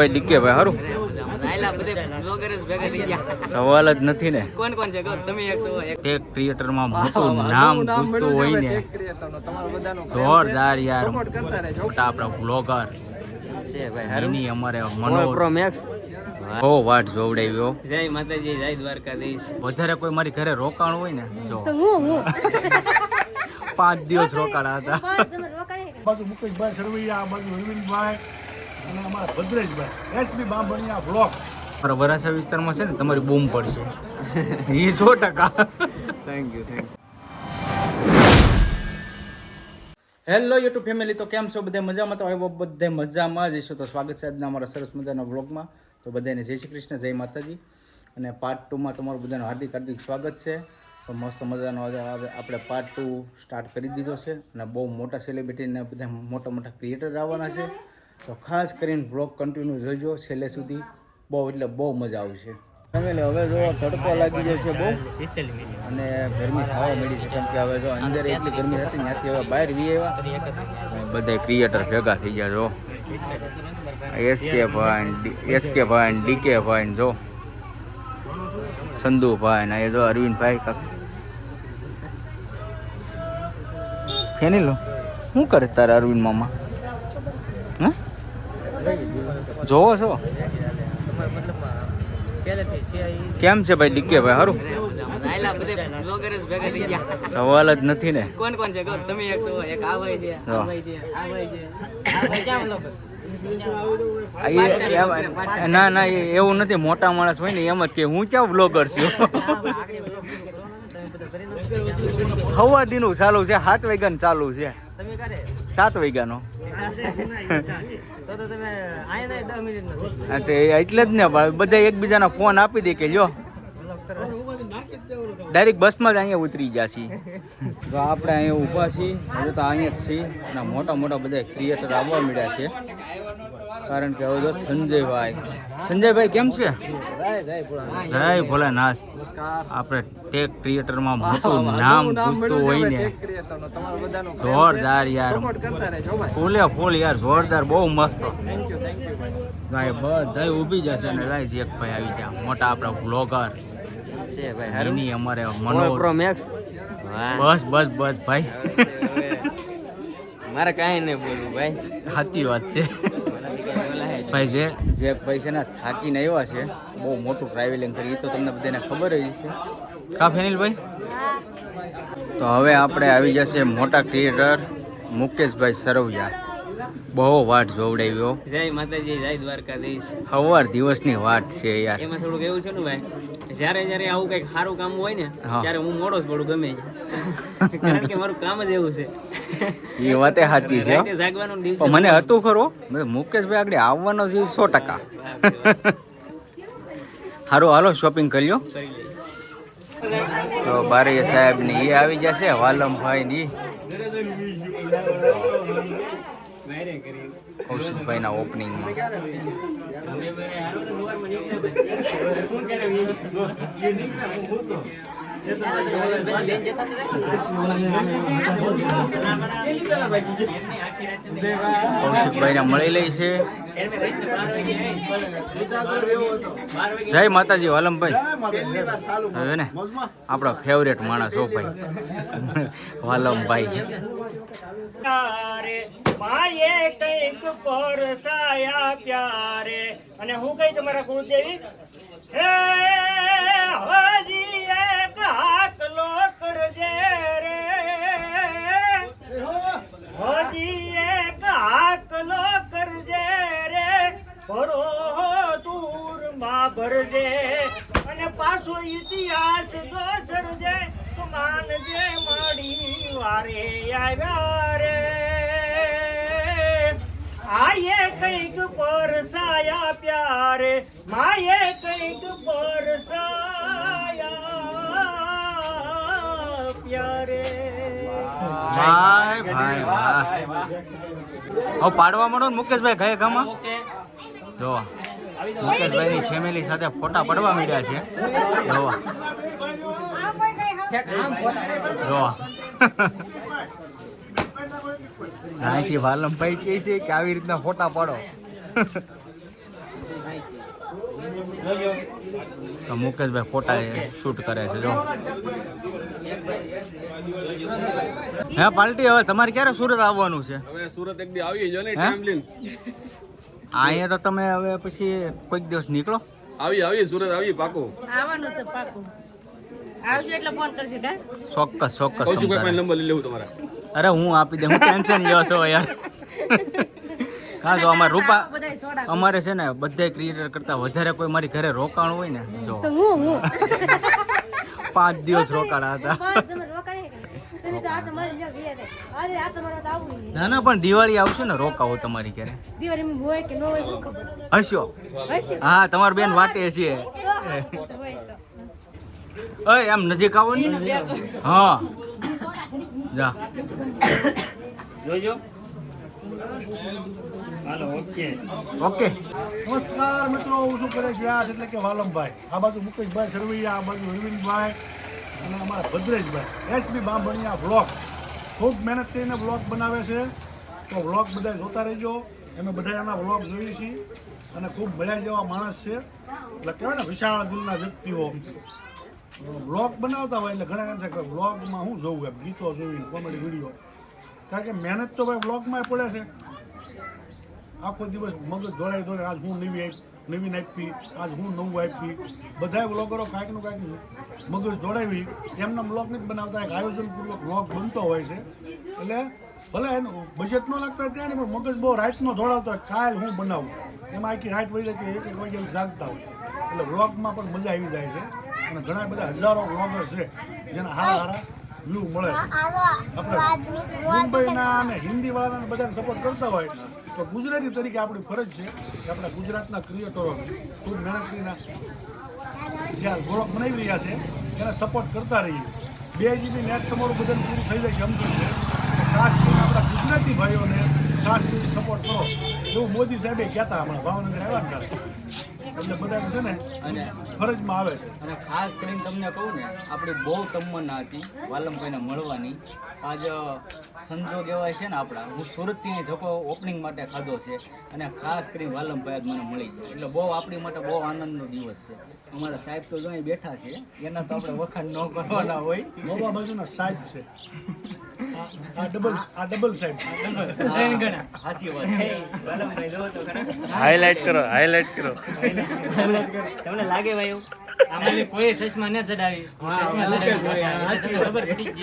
ભાઈ ડીકે ભાઈ હારું સવાલ જ નથી ને. કોણ કોણ છે તમે? ટેક ક્રિએટર માં મોટું નામ પૂછતું હોય ને જોરદાર યાર આપણા બ્લોગર છે ભાઈ એની અમારે મનો પ્રો મેક્સ. બહુ વાટ જોવડાવ્યો. જય માતાજી, જય દ્વારકાધીશ. વધારે કોઈ મારી ઘરે રોકાણ હોય ને જો 5 દિવસ રોકાણા હતા. બાજુ મુકેશભાઈ સરવૈયા, બાજુ અરવિંદભાઈ અને અમારા ભદ્રેશભાઈ એસબી બાંભણિયા બ્લોક. મારા વરાછા વિસ્તારમાં છે ને તમારી બૂમ પડશે એ 100%. Thank you. Hello YouTube family, તો કેમ છો? બધા મજામાં? તો આવ્યો બધે મજામાં જ હશો. તો સ્વાગત છે આજના અમારા સરસ મજાના વ્લોગમાં. તો બધાને જય શ્રી કૃષ્ણ, જય માતાજી. અને પાર્ટ 2માં તમારું બધાનું હાર્દિક સ્વાગત છે. તો મસ્ત મજાનો આપણે પાર્ટ 2 સ્ટાર્ટ કરી દીધો છે અને બહુ મોટા સેલિબ્રિટીને બધા મોટા ક્રિએટર આવવાના છે. તો ખાસ કરીને વ્લોગ કન્ટિન્યુ જોઈજો છેલ્લે સુધી. બહુ એટલે બહુ મજા આવશે. ફેમિલી હવે જો તડકો લાગી જશે બહુ અને ગરમી થવા મળી છે, કેમ કે હવે જો અંદર એટલી ગરમી હતી ત્યાંથી હવે બહાર વી આવ્યા બધા ક્રિએટર ભેગા થઈ ગયા. જો એસકે ભાઈ ડીકે ભાઈ, જો સંધુ ભાઈ ને જો અરવિંદભાઈ. ફેની લો શું કરે તારા અરવિંદ મામા? હે જોવો છો? કેમ છે ભાઈ ડીકે ભાઈ હારું? સવાલ જ નથી ને. કોણ કોણ છે તમે? એક આ ભાઈ છે, આ ભાઈ છે, આ ભાઈ છે. ના એવું નથી. મોટા માણસ હોય ને એમ જ કે હું ક્યાં બ્લોગર છું. હવા દીનું ચાલુ છે, 7 વાગ્યાનું ચાલુ છે. 7 વાગ્યાનો એટલે જ ને બધા એકબીજાના ફોન આપી દે કે લ્યો ડાયરેક્ટ બસમાં જ અહીંયા ઉતરી ગયા છીએ. તો આપણે અહીંયા ઊભા છીએ, હવે તો અહીંયા જ છીએ અને મોટા બધા ક્રિએટર આવવા મળ્યા છે. કારણ કે હવે તો સંજયભાઈ કેમ છે? જય ભોલેનાથ. આપણે ટેક ક્રિએટરમાં મોટું નામ પૂછતું હોય ને જોરદાર યાર, ફૂલ યાર જોરદાર, બહુ મસ્ત. ભાઈ બધા ઊભી જશે ને ગાઈસ એક ભાઈ આવી ગયા મોટા આપણા બ્લોગર છે ભાઈ એની અમારે મનો પ્રો મેક્સ. બસ ભાઈ મારે કાંઈ નહીં બોલવું ભાઈ, સાચી વાત છે ભાઈ. જે ભાઈ છે ને થાકીને આવ્યા છે, બહુ મોટું ટ્રાવેલિંગ કરી, તો તમને બધાને ખબર જ છે. કા ફેનિલભાઈ? તો હવે આપણે આવી જશે મોટા ક્રિએટર મુકેશભાઈ સરવૈયા. બહુ વાટ જોવડાવ્યો. જય માતાજી, જય દ્વારકાધીશ. સવાર દિવસની વાત છે યાર. એમાં થોડુંક એવું છે ને ભાઈ, જ્યારે આવું કંઈક સારું કામ હોય ને ત્યારે હું મોડો જ પડું ગમે કારણ કે મારું કામ જ એવું છે. એ વાતે સાચી છે. જાગવાનો દિવસ મને હતું ખરો મુકેશભાઈ આગળ આવવાનો છે 100%. સારું હાલો શોપિંગ કરી લો. તો બારૈયા સાહેબ ને એ આવી જશે, વાલમભાઈ ની કૌશિકભાઈ ના ઓપનિંગમાં. કૌશિકભાઈ ને મળી લઈ છે. જય માતાજી વાલમભાઈ. હવે ને આપણા ફેવરેટ માણસ હો ભાઈ વાલમભાઈ. માયે કઈક પરસાયા પ્યારે. અને હું કઈ તમારા કુળદેવી હે હજી એક હાકલો કરજે રે, હજી એક હાકલો કરજે રે, ભરો દૂર માં ભરજે અને પાછો ઇતિહાસ જો સર્જે તો માનજે માડી વારે આવ્યા રે. આયે કઈક પરસાયા પ્યારે, માયે કઈક પરસાયા પ્યારે. ભાઈ હવે પાડવા માંડો ને મુકેશભાઈ ઘાય ઘામાં. જો મુકેશભાઈ ની ફેમિલી સાથે ફોટા પડવા માંડ્યા છે. જો અહીંથી વાલમભાઈ કહે છે કે આવી રીતના ફોટા પાડો. જોજો. તો મુકેશભાઈ ફોટા શૂટ કરે છે જો. હે પાલટી હવે તમારે ક્યારે સુરત આવવાનું છે? હવે સુરત એક દી આવી જો ને હે? ટાઈમ લઈને અહીંયા તો તમે હવે પછી કોઈક દિવસ નીકળો. આવી સુરત આવી પાકો આવવાનું છે પાકું. આવજો એટલે ફોન કરજો કા. ચોક્કસ ચોક્કસ કૌશિક તમ તારે. ભાઈ નંબર લઈ લેવું તમારા. અરે હું આપી દે, હું ટેન્શન લ્યો છો યાર. હા જો અમારે રૂપા બધાય સોડા અમારે છે ને બધા ક્રિએટર કરતા વધારે કોઈ મારી ઘરે રોકાણ હોય ને જો તો હું 5 દિવસ રોકાણા હતા. બસ તમે રોકાણે કે તમે તો આ તમારે જો ગયા દે અરે આ તમારે તો આવું નહીં. ના ના પણ દિવાળી આવશે ને રોકાવો તમારી ઘરે. દિવાળી માં હોય કે ન હોય શું ખબર હશો. હશે હા તમારી બેન વાટે છે. હોય તો ઓય આમ નજીક આવો ને. હા જા. જોજો. Hello okay. ઓકે નમસ્કાર મિત્રો, હું શું કરે છે વ્યાસ એટલે કે વાલમભાઈ, આ બાજુ મુકેશભાઈ સરવૈયા, આ બાજુ અરવિંદભાઈ અને અમારા ભદ્રેશભાઈ એસબી બાંભણિયા વ્લોગ. ખૂબ મહેનત કરીને વ્લોગ બનાવે છે, તો વ્લોગ બધા જોતા રહેજો. અમે બધા એના વ્લોગ જોઈએ છીએ અને ખૂબ મળ્યા જેવા માણસ છે. એટલે કહેવાય ને વિશાળ દિલના વ્યક્તિઓ વ્લોગ બનાવતા હોય એટલે ઘણા એમ થાય કે વ્લોગમાં હું જોઉં એમ ગીતો જોઈને કોમેડી વિડીયો, કારણ કે મહેનત તો ભાઈ વ્લોગમાં પડે છે. આખો દિવસ મગજ દોડાઈ દોડે, આજ હું નવીન આપી, આજ હું નવું આપી. બધા વ્લોગરો કાંઈકનું કાંઈક મગજ દોડાવી એમના વ્લોગ નથી બનાવતા, એક આયોજનપૂર્વક વ્લોગ બનતો હોય છે. એટલે ભલે એનું બજેટ ન લાગતા હોય ત્યાં ને પણ મગજ બહુ રાતનો દોડાવતો હોય, કાલ હું બનાવું એમાં આખી રાત વહી જાય કે એક વાગે જાગતા હોય. એટલે વ્લોગમાં પણ મજા આવી જાય છે અને ઘણા બધા હજારો વ્લોગર છે જેના હારા વ્યૂ મળે છે. આપણે મુંબઈના અને હિન્દીવાળાને બધાને સપોર્ટ કરતા હોય તો ગુજરાતી તરીકે આપણી ફરજ છે કે આપણા ગુજરાતના ક્રિએટરો ખૂબ મહેનત કરીને જ્યાં વ્લોગ બનાવી રહ્યા છે એને સપોર્ટ કરતા રહીએ. 2 GB નેટ તમારું બધાને પૂરું થઈ જાય છે એમ તો છે. ખાસ કરીને આપણા ગુજરાતી ભાઈઓને ખાસ કરીને સપોર્ટ કરો એવું મોદી સાહેબે કહેતા હમણાં ભાવનગર આવ્યા ને ત્યારે. એટલે બધા છે ને અને ફરજમાં આવે છે. અને ખાસ કરીને તમને કહું ને, આપણી બહુ તમન્ના હતી વાલમભાઈને મળવાની. આજ સંજોગ એવા છે ને આપણા, હું સુરતથી ધક્કો ઓપનિંગ માટે ખાધો છે અને ખાસ કરીને વાલમભાઈ જ મને મળી ગયા. એટલે બહુ આપણી માટે બહુ આનંદનો દિવસ છે. અમારા સાહેબ તો જો અહીં બેઠા છે, એના તો આપણે વખાણ ન કરવાના હોય. નવા બાજુના સાહેબ છે. આ ડબલ સાહેબ. હાચી વાત છે. વાલમભાઈ જોવો તો ખરા. હાઇલાઇટ કરો. તમને લાગે ભાઈ એવું? આમાં કોઈ ચશ્મા ન ચડાવી. ચશ્મા ચડાવી. સાચી ખબર પડી જ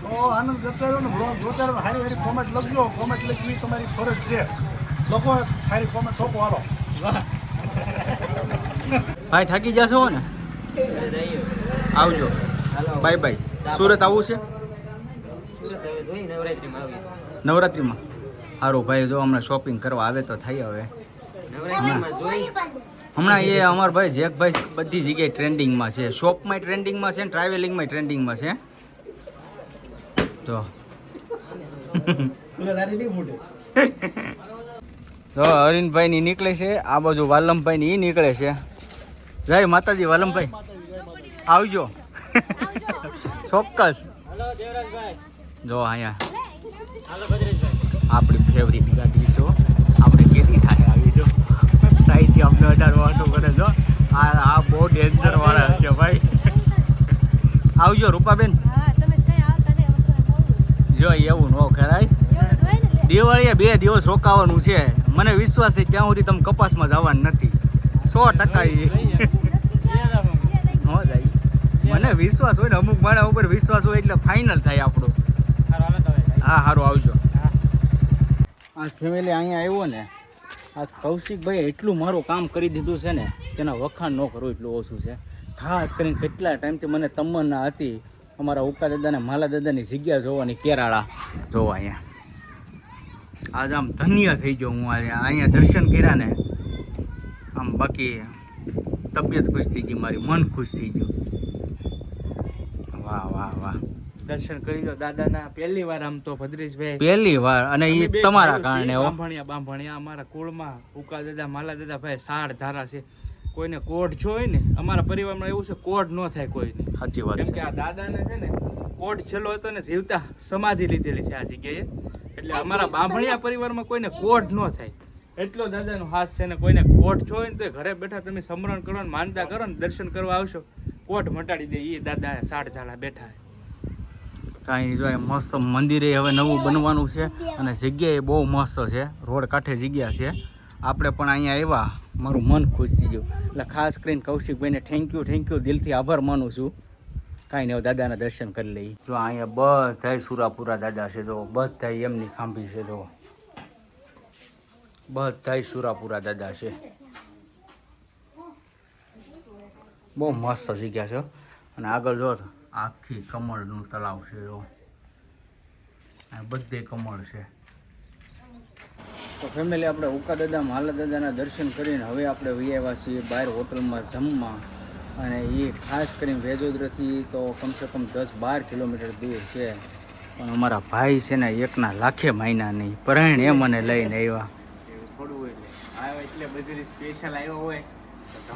તો આનંદ કરતા રહો ને, બ્લોગ જોતા રહો, હારી હારી કોમેન્ટ લખજો. કોમેન્ટ લખવી તમારી ફરજ છે. લખો હારી કોમેન્ટ ઠોકો હાલો. ભાઈ થાકી જશો ને, આવજો. Bye bye. સુરત આવવું છે નવરાત્રિમાં. સારું ભાઈ, જો હમણાં શોપિંગ કરવા આવે તો થઈ. હવે હમણાં એ અમારા ભાઈ જેકભાઈ બધી જગ્યાએ ટ્રેન્ડિંગમાં છે. શોપમાં ટ્રેન્ડિંગમાં છે ને ટ્રાવેલિંગમાં ટ્રેન્ડિંગમાં છે. તો તો હરીનભાઈની નીકળે છે, આ બાજુ વાલમભાઈની એ નીકળે છે. જય માતાજી વાલમભાઈ, આવજો. ચોક્કસ. જો અહીંયા આપણી ફેવરિટ ગાડી છે. આપણે કેદી થાય આવી છો સાઈથી અમને 18 વાટો કરે છો. આ બહુ ડેન્જર વાળા હશે ભાઈ. આવજો રૂપાબેન. હા તમે કઈ આવતા નહીં જો એવું ન કરાય. એવું હોય ને દિવાળીએ 2 દિવસ રોકાવાનું છે. મને વિશ્વાસ છે ત્યાં સુધી તમે કપાસમાં જવાનું નથી. 100% ન જાય. મને વિશ્વાસ હોય ને, અમુક માણસ ઉપર વિશ્વાસ હોય એટલે ફાઇનલ થાય આપણું. હા સારું, આવજો. આ ફેમિલી અહીંયા આવ્યો ને, આ કૌશિકભાઈ એટલું મારું કામ કરી દીધું છે ને, તેના વખાણ ન કરું એટલું ઓછું છે. ખાસ કરીને કેટલા ટાઈમથી મને તમન્ના હતી અમારા ઉકા દાદાને માલા દાદાની જગ્યા જોવાની, કેરાળા જોવા. અહીંયા આજે આમ ધન્ય થઈ ગયો હું. આજે અહીંયા દર્શન કર્યા ને, આમ બાકી તબિયત ખુશ થઈ ગઈ મારી, મન ખુશ થઈ ગયું. વાહ વાહ વાહ. દર્શન કરી લો દાદાના પહેલી વાર. આમ તો ભદ્રેશભાઈ પહેલી વાર, અને એ તમારા કારણે. બાંભણિયા અમારા કુળમાં ઉકા દાદા માલા દાદા ભાઈ 16 ધારા છે. કોઈને કોઢ છો હોય ને, અમારા પરિવારમાં એવું છે, કોઢ ન થાય કોઈને. સાચી વાત કેમ છે. કે આ દાદાને છે ને કોઢ છેલ્લો હતો ને, જીવતા સમાધિ લીધેલી છે આ જગ્યાએ. એટલે અમારા બાંભણિયા પરિવારમાં કોઈને કોઢ ન થાય. એટલો દાદાનો હાથ છે ને કોઈને કોટ છો ને તો ઘરે બેઠા તમે સમરણ કરો ને માનતા કરો ને દર્શન કરવા આવશો કોટ મટાડી દે એ દાદા સાડ ઝાડા બેઠા કાંઈ જો મસ્ત મંદિરે હવે નવું બનવાનું છે અને જગ્યાએ બહુ મસ્ત છે, રોડ કાંઠે જગ્યા છે. આપણે પણ અહીંયા આવ્યા, મારું મન ખુશ થઈ ગયું. એટલે ખાસ કરીને કૌશિકભાઈને થેન્ક યુ દિલથી આભાર માનું છું. કાંઈ નહીં, દાદાના દર્શન કરી લઈએ. જો અહીંયા બધાય સુરાપુરા દાદા છે, જો બધાય એમની ખાંભી છે, જો બધાય સુરાપુરા દાદા છે. બહુ મસ્ત જગ્યા છે. અને આગળ જો આખી કમળનું તળાવ છે, જો બધે કમળ છે. તો ફેમિલી આપણે ઉકા દાદા માલા દાદાના દર્શન કરીને હવે આપણે આવ્યા છીએ બહાર હોટલમાં જમવા. અને એ ખાસ કરીને વેજોદરાથી તો કમસે કમ 10-12 કિલોમીટર દૂર છે. પણ અમારા ભાઈ છે ને એકના લાખે માયના નહીં, પરાયણ એ મને લઈને આવ્યા. થોડું હોય એટલે બધી સ્પેશિયલ આવ્યો હોય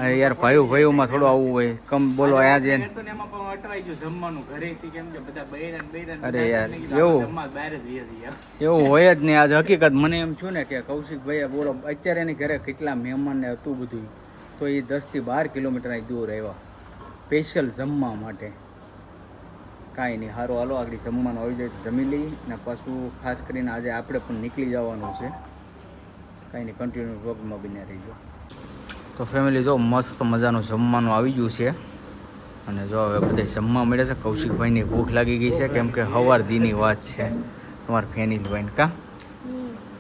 અરે યાર ભાઈઓમાં થોડું આવવું હોય. કમ બોલો આજે એમાં પણ અટવાઈ ગયું જમવાનું ઘરેથી, કેમ કે બધા બૈરાન અરે યાર એવું બહાર જ રહ્યા એવું હોય જ નહીં. આજે હકીકત મને એમ છું ને કે કૌશિકભાઈએ બોલો અત્યારે એની ઘરે કેટલા મહેમાનને હતું બધું, તો એ 10 થી 12 કિલોમીટર અહીં દૂર આવ્યા સ્પેશિયલ જમવા માટે. કાંઈ નહીં, સારું હાલો આગળ જમવાનું આવી જાય તો જમી લઈએ. ને પાછું ખાસ કરીને આજે આપણે પણ નીકળી જવાનું છે. કાંઈ નહીં, કન્ટિન્યુ વ્લોગમાં બન્યા રહીજો. તો ફેમિલી જો મસ્ત મજાનું જમવાનું આવી ગયું છે. અને જો હવે બધા જમવા મળે છે. કૌશિકભાઈની ભૂખ લાગી ગઈ છે, કેમ કે સવાર દીની વાત છે તમારા ફેનિલભાઈને.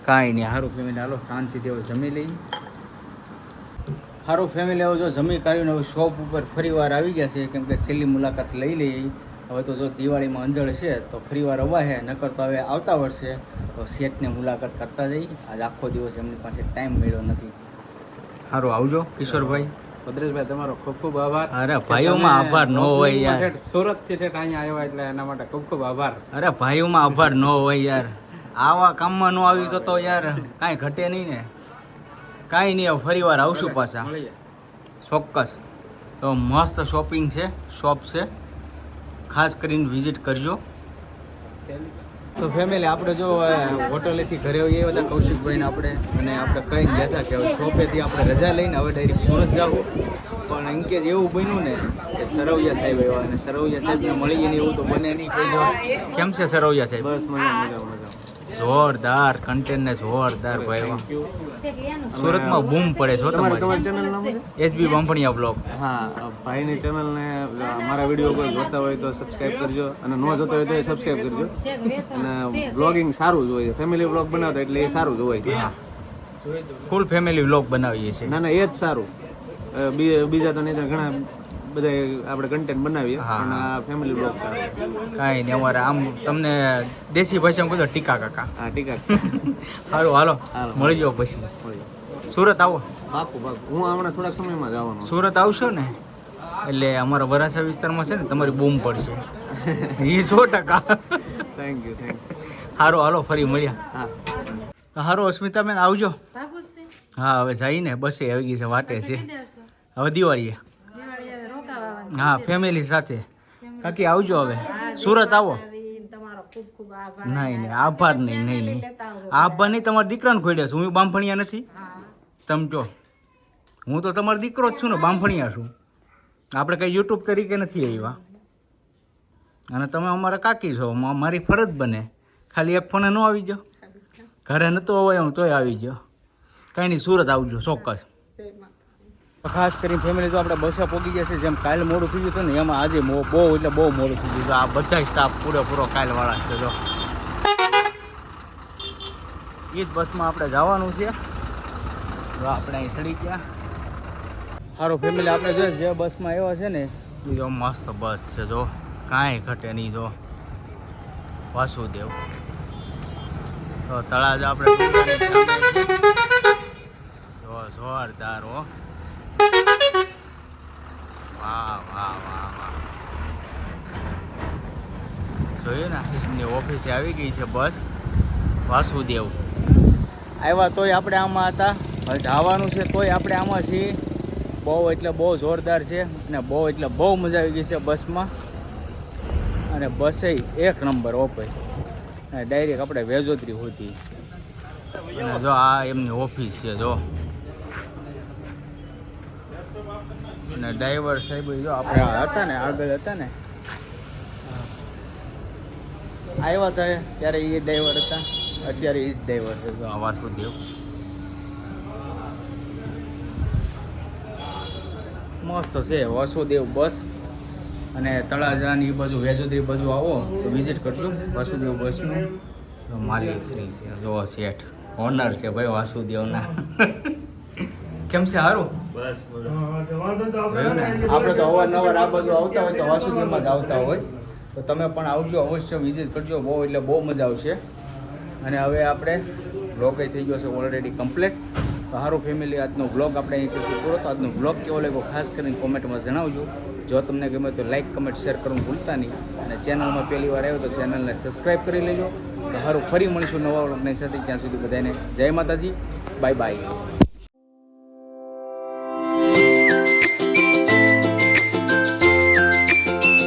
કાંઈ નહીં, સારું ફેમિલી હાલો શાંતિથી હવે જમી લઈએ. સારું ફેમિલી હવે જો જમી કાઢીને હવે શોપ ઉપર ફરીવાર આવી ગયા છે, કેમ કે છેલ્લી મુલાકાત લઈ લઈએ. હવે તો જો દિવાળીમાં અંજળ છે તો ફરીવાર અવાય, નકર તો હવે આવતા વર્ષે તો શેઠની મુલાકાત કરતા જઈએ. આજ આખો દિવસ એમની પાસે ટાઈમ મળ્યો નથી. સારું આવજો કિશોરભાઈ. ભદ્રેશભાઈ તમારો ખૂબ ખૂબ આભાર. અરે ભાઈઓમાં આભાર ન હોય યાર. સુરત થી ઠેઠ અહીંયા આવ્યા એટલે એના માટે ખૂબ ખૂબ આભાર. અરે ભાઈઓમાં આભાર ન હોય યાર. આવા કામમાં ન આવ્યું તો યાર કાંઈ ઘટે નહીં ને. કાંઈ નહીં, હવે ફરી વાર આવશું પાછા ચોક્કસ. તો મસ્ત શોપિંગ છે, શોપ છે, ખાસ કરીને વિઝિટ કરજો. તો ફેમિલી આપણે જો હોટલેથી ઘરે આવ્યા હતા કૌશિકભાઈને આપણે, અને આપણે કંઈ ગયા હતા કે હવે શોપેથી આપણે રજા લઈને હવે ડાયરેક્ટ સુરત જવું. પણ એમ કે એવું બન્યું ને કે સરવૈયા સાહેબ આવ્યા, અને સરવૈયા સાહેબને મળી ગઈ એવું તો બને નહીં. કોઈ કેમ છે સરવૈયા સાહેબ? બસ મજા. જોરદાર કન્ટેન્ટ ને જોરદાર ભાઈ. સુરતમાં બૂમ પડે છો તમારી ચેનલ નામ એસબી બાંભણિયા બ્લોગ. હા, ભાઈની ચેનલને મારા વિડીયો કોઈ જોતા હોય તો સબસ્ક્રાઇબ કરજો, અને ન જોતા હોય તો સબસ્ક્રાઇબ કરજો. અને બ્લોગિંગ સારું જ હોય, ફેમિલી બ્લોગ બનાવતા એટલે એ સારું જ હોય. ફૂલ ફેમિલી બ્લોગ બનાવીએ છીએ. ના એ જ સારું. બીજા તો નહીં, ઘણા બધા આપણે કન્ટેન્ટ બનાવીએ, અને આ ફેમિલી બ્લોગ સારું. કાંઈ નહીં, અમારે આમ તમને દેશી ભાષામાં કહો ટીકા કાકા. હા ટીકા. સારું હાલો મળી જાઓ પછી. સુરત આવો. પાકું. હું હમણાં થોડાક સમયમાં જ આવવાનો. સુરત આવશો ને એટલે અમારા વરાછા વિસ્તારમાં છે ને તમારી બૂમ પડશે. એ 100%. Thank you. સારું હાલો ફરી મળ્યા. હા સારું અસ્મિતાબેન આવજો. હા હવે જઈને બસે આવી ગઈ છે, વાટે છે હવે દિવાળીએ. હા ફેમિલી સાથે. કાકી આવજો હવે સુરત આવો. નહીં આભાર નહીં. આભાર નહીં, તમારા દીકરાને ખોડ્યા છું. હું બાંભણિયા નથી. તમે જો હું તો તમારો દીકરો જ છું ને, બાંભણિયા છું. આપણે કંઈ યુટ્યુબ તરીકે નથી આવ્યા, અને તમે અમારા કાકી છો. મારી ફરજ બને ખાલી એક ફોને ન આવી જાઓ. ઘરે નહોતો હોય હું તોય આવી ગયો. કાંઈ નહીં, સુરત આવજો ચોક્કસ. ખાસ કરીને ફેમિલી તો આપણે બસે પહોંચી ગયા છે. જેમ કાલે મોડું થઈ ગયું હતું ને, એમાં આજે બહુ એટલે બહુ મોડું થઈ ગયું. આ બધા સ્ટાફ પૂરેપૂરો કાલવાળા છે. જો એ જ બસમાં આપણે જવાનું છે. જો આપણે અહીં ચડી ગયા. સારું ફેમિલી આપણે જો જે બસમાં આવ્યા છે ને એ જો મસ્ત બસ છે. જો કાંઈ ઘટે નહીં. જો વાસુદેવ તો તળાજ આપણે જો જોરદાર. હો વાહ. જોયું ને, એમની ઓફિસે આવી ગઈ છે બસ. વાસુદેવ આવ્યા તોય આપણે આમાં હતા, હવે જવાનું છે તોય આપણે આમાં છીએ. બહુ એટલે બહુ જોરદાર છે, અને બહુ એટલે બહુ મજા આવી ગઈ છે બસમાં. અને બસે એક નંબર ઓપે, અને ડાયરેક્ટ આપણે વેજોદરી હોતી. અને જો આ એમની ઓફિસ છે જો. અને ડ્રાઈવર સાહેબ જો આપણે આ હતા ને આગળ હતા ને આવ્યા હતા ત્યારે એ ડ્રાઈવર હતા, અત્યારે એ જ ડ્રાઈવર છે જો આ વાસુદેવ. મસ્ત છે વાસુદેવ બસ. અને તળાજાની એ બાજુ વેજોદરી બાજુ આવો તો વિઝિટ કરજો વાસુદેવ બસનું. તો માલિક શ્રી છે જો શેઠ ઓનર છે ભાઈ વાસુદેવના. કેમ છે સારું? જોયું ને આપણે તો અવારનવાર આ બાજુ આવતા હોય તો વાસુદેવમાં જ આવતા હોય, તો તમે પણ આવજો, અવશ્ય વિઝિટ કરજો. બહુ એટલે બહુ મજા આવશે. અને હવે આપણે બ્લોગ થઈ ગયો છે ઓલરેડી કમ્પ્લીટ. તો સારું ફેમિલી, આજનો બ્લોગ આપણે અહીં કરશું પૂરો. તો આજનો બ્લોગ કેવો લાગ્યો ખાસ કરીને કોમેન્ટમાં જણાવજો. જો તમને ગમે તો લાઇક કમેન્ટ શેર કરવાનું ભૂલતા નહીં. અને ચેનલમાં પહેલી વાર આવ્યો તો ચેનલને સબસ્ક્રાઈબ કરી લેજો. તો સારું ફરી મળીશું નવા બ્લોગની સાથે. ત્યાં સુધી બધાને જય માતાજી, બાય બાય.